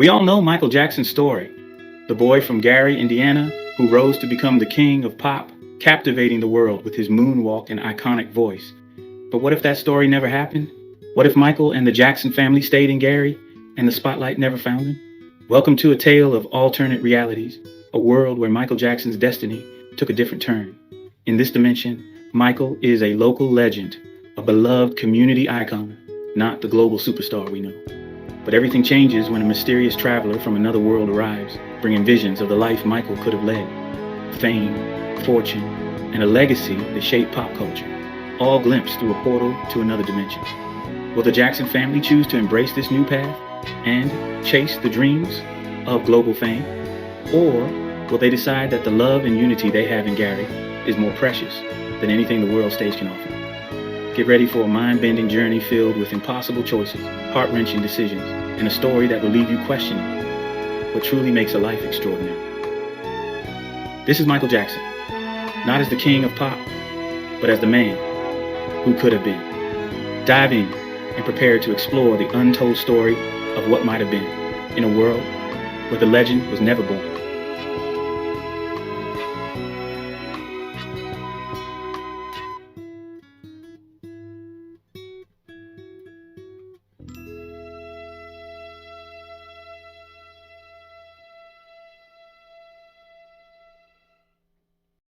We all know Michael Jackson's story, the boy from Gary, Indiana, who rose to become the king of pop, captivating the world with his moonwalk and iconic voice. But what if that story never happened? What if Michael and the Jackson family stayed in Gary and the spotlight never found them? Welcome to a tale of alternate realities, a world where Michael Jackson's destiny took a different turn. In this dimension, Michael is a local legend, a beloved community icon, not the global superstar we know. But everything changes when a mysterious traveler from another world arrives, bringing visions of the life Michael could have led. Fame, fortune, and a legacy that shaped pop culture, all glimpsed through a portal to another dimension. Will the Jackson family choose to embrace this new path and chase the dreams of global fame? Or will they decide that the love and unity they have in Gary is more precious than anything the world stage can offer? Get ready for a mind-bending journey filled with impossible choices, heart-wrenching decisions, and a story that will leave you questioning what truly makes a life extraordinary. This is Michael Jackson, not as the king of pop, but as the man who could have been. Dive in and prepare to explore the untold story of what might have been in a world where the legend was never born.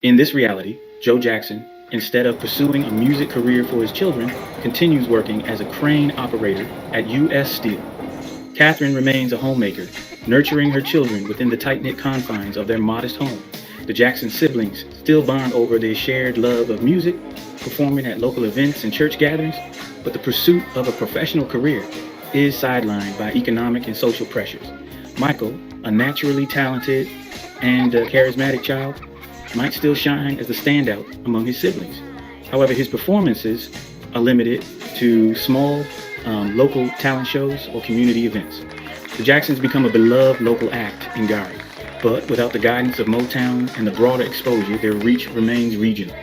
In this reality, Joe Jackson, instead of pursuing a music career for his children, continues working as a crane operator at U.S. Steel. Catherine remains a homemaker, nurturing her children within the tight-knit confines of their modest home. The Jackson siblings still bond over their shared love of music, performing at local events and church gatherings, but the pursuit of a professional career is sidelined by economic and social pressures. Michael, a naturally talented and charismatic child, might still shine as the standout among his siblings. However, his performances are limited to small local talent shows or community events. The Jacksons become a beloved local act in Gary, but without the guidance of Motown and the broader exposure, their reach remains regional.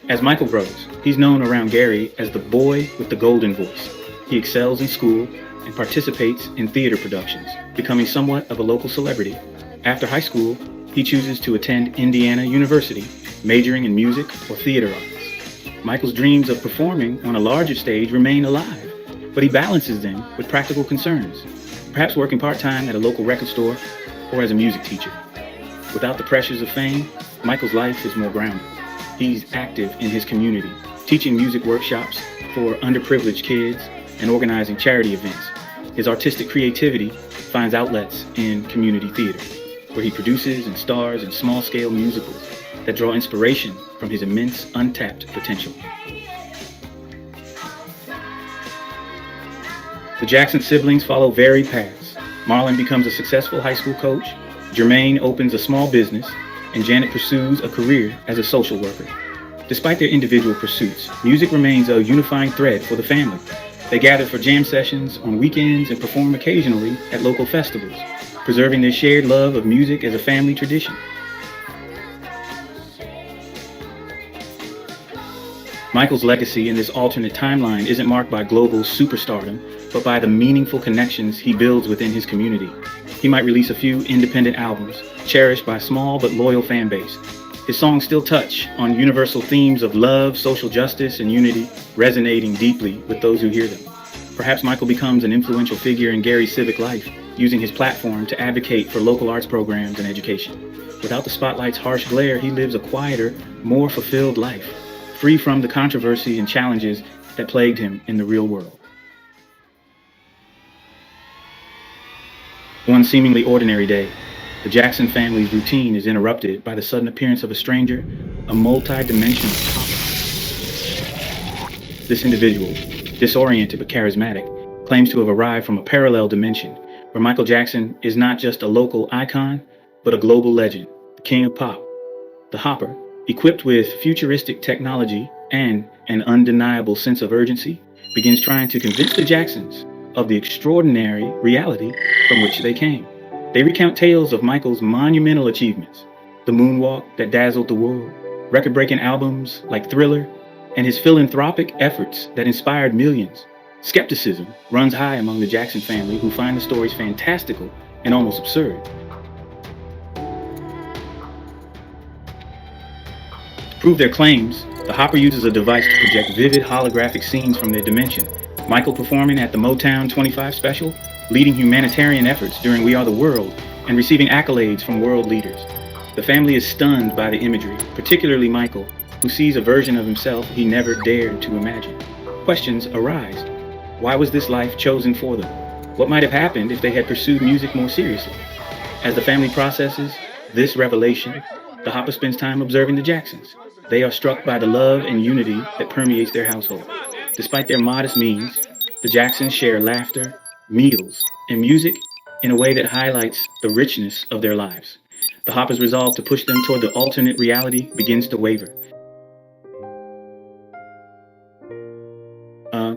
As Michael grows, he's known around Gary as the boy with the golden voice. He excels in school and participates in theater productions, becoming somewhat of a local celebrity. After high school, he chooses to attend Indiana University, majoring in music or theater arts. Michael's dreams of performing on a larger stage remain alive, but he balances them with practical concerns, perhaps working part-time at a local record store or as a music teacher. Without the pressures of fame, Michael's life is more grounded. He's active in his community, teaching music workshops for underprivileged kids and organizing charity events. His artistic creativity finds outlets in community theater, where he produces and stars in small-scale musicals that draw inspiration from his immense untapped potential. The Jackson siblings follow varied paths. Marlon becomes a successful high school coach, Jermaine opens a small business, and Janet pursues a career as a social worker. Despite their individual pursuits, music remains a unifying thread for the family. They gather for jam sessions on weekends and perform occasionally at local festivals, preserving their shared love of music as a family tradition. Michael's legacy in this alternate timeline isn't marked by global superstardom, but by the meaningful connections he builds within his community. He might release a few independent albums, cherished by a small but loyal fan base. His songs still touch on universal themes of love, social justice, and unity, resonating deeply with those who hear them. Perhaps Michael becomes an influential figure in Gary's civic life, using his platform to advocate for local arts programs and education. Without the spotlight's harsh glare, he lives a quieter, more fulfilled life, free from the controversy and challenges that plagued him in the real world. One seemingly ordinary day, the Jackson family's routine is interrupted by the sudden appearance of a stranger, a multi-dimensional pop. This individual, disoriented but charismatic, claims to have arrived from a parallel dimension where Michael Jackson is not just a local icon, but a global legend, the king of pop. The Hopper, equipped with futuristic technology and an undeniable sense of urgency, begins trying to convince the Jacksons of the extraordinary reality from which they came. They recount tales of Michael's monumental achievements, the moonwalk that dazzled the world, record-breaking albums like Thriller, and his philanthropic efforts that inspired millions. Skepticism runs high among the Jackson family, who find the stories fantastical and almost absurd. To prove their claims, the Hopper uses a device to project vivid holographic scenes from their dimension. Michael performing at the Motown 25 special, leading humanitarian efforts during We Are the World, and receiving accolades from world leaders. The family is stunned by the imagery, particularly Michael, who sees a version of himself he never dared to imagine. Questions arise. Why was this life chosen for them? What might have happened if they had pursued music more seriously? As the family processes this revelation, the Hopper spends time observing the Jacksons. They are struck by the love and unity that permeates their household. Despite their modest means, the Jacksons share laughter, meals, and music in a way that highlights the richness of their lives. The Hopper's resolve to push them toward the alternate reality begins to waver.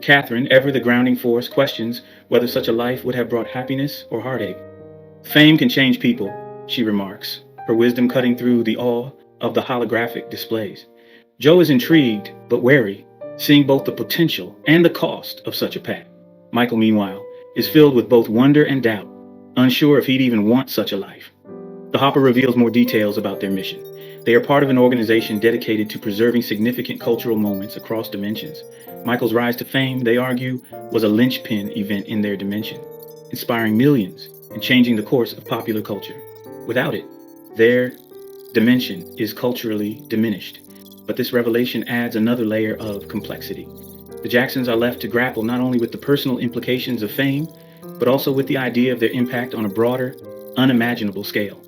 Catherine, ever the grounding force, questions whether such a life would have brought happiness or heartache. Fame can change people, she remarks, her wisdom cutting through the awe of the holographic displays. Joe is intrigued but wary, seeing both the potential and the cost of such a path. Michael, meanwhile, is filled with both wonder and doubt, unsure if he'd even want such a life. The Hopper reveals more details about their mission. They are part of an organization dedicated to preserving significant cultural moments across dimensions. Michael's rise to fame, they argue, was a linchpin event in their dimension, inspiring millions and changing the course of popular culture. Without it, their dimension is culturally diminished. But this revelation adds another layer of complexity. The Jacksons are left to grapple not only with the personal implications of fame, but also with the idea of their impact on a broader, unimaginable scale.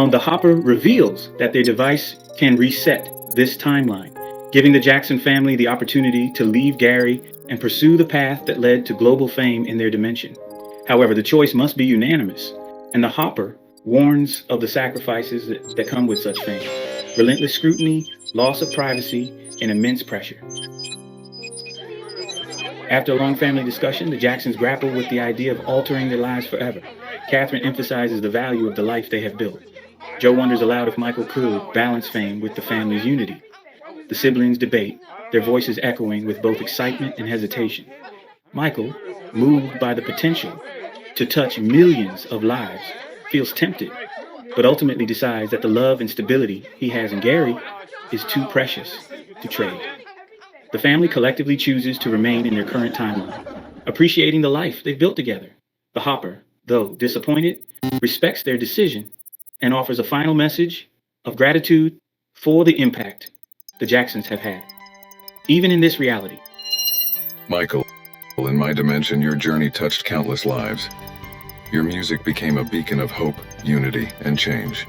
The Hopper reveals that their device can reset this timeline, giving the Jackson family the opportunity to leave Gary and pursue the path that led to global fame in their dimension. However, the choice must be unanimous, and the Hopper warns of the sacrifices that come with such fame: relentless scrutiny, loss of privacy, and immense pressure. After a long family discussion, the Jacksons grapple with the idea of altering their lives forever. Catherine emphasizes the value of the life they have built. Joe wonders aloud if Michael could balance fame with the family's unity. The siblings debate, their voices echoing with both excitement and hesitation. Michael, moved by the potential to touch millions of lives, feels tempted, but ultimately decides that the love and stability he has in Gary is too precious to trade. The family collectively chooses to remain in their current timeline, appreciating the life they've built together. The Hopper, though disappointed, respects their decision and offers a final message of gratitude for the impact the Jacksons have had. Even in this reality, Michael, in my dimension, your journey touched countless lives. Your music became a beacon of hope, unity, and change.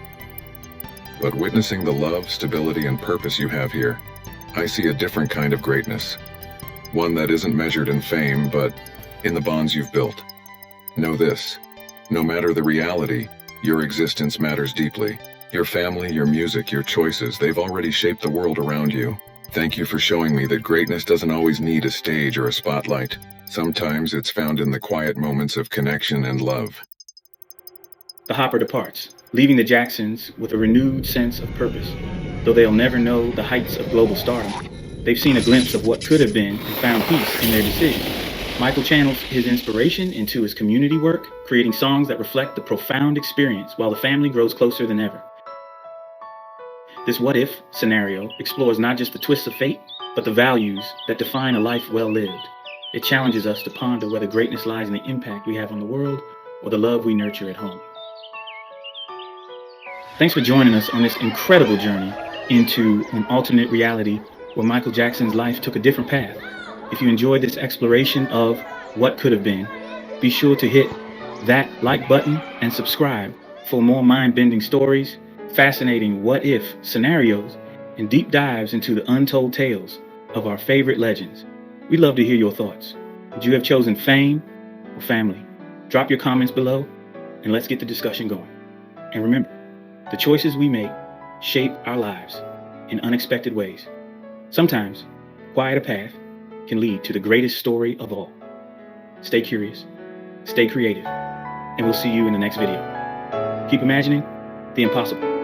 But witnessing the love, stability, and purpose you have here, I see a different kind of greatness. One that isn't measured in fame, but in the bonds you've built. Know this: no matter the reality, your existence matters deeply. Your family, your music, your choices, they've already shaped the world around you. Thank you for showing me that greatness doesn't always need a stage or a spotlight. Sometimes it's found in the quiet moments of connection and love. the Hopper departs, leaving the Jacksons with a renewed sense of purpose. Though they'll never know the heights of global stardom, they've seen a glimpse of what could have been and found peace in their decision. Michael channels his inspiration into his community work, creating songs that reflect the profound experience while the family grows closer than ever. This what-if scenario explores not just the twists of fate, but the values that define a life well lived. It challenges us to ponder whether greatness lies in the impact we have on the world or the love we nurture at home. Thanks for joining us on this incredible journey into an alternate reality where Michael Jackson's life took a different path. If you enjoyed this exploration of what could have been, be sure to hit that like button and subscribe for more mind-bending stories, fascinating what-if scenarios, and deep dives into the untold tales of our favorite legends. We'd love to hear your thoughts. Would you have chosen fame or family? Drop your comments below, and let's get the discussion going. And remember, the choices we make shape our lives in unexpected ways. Sometimes, quieter path can lead to the greatest story of all. Stay curious, stay creative, and we'll see you in the next video. Keep imagining the impossible.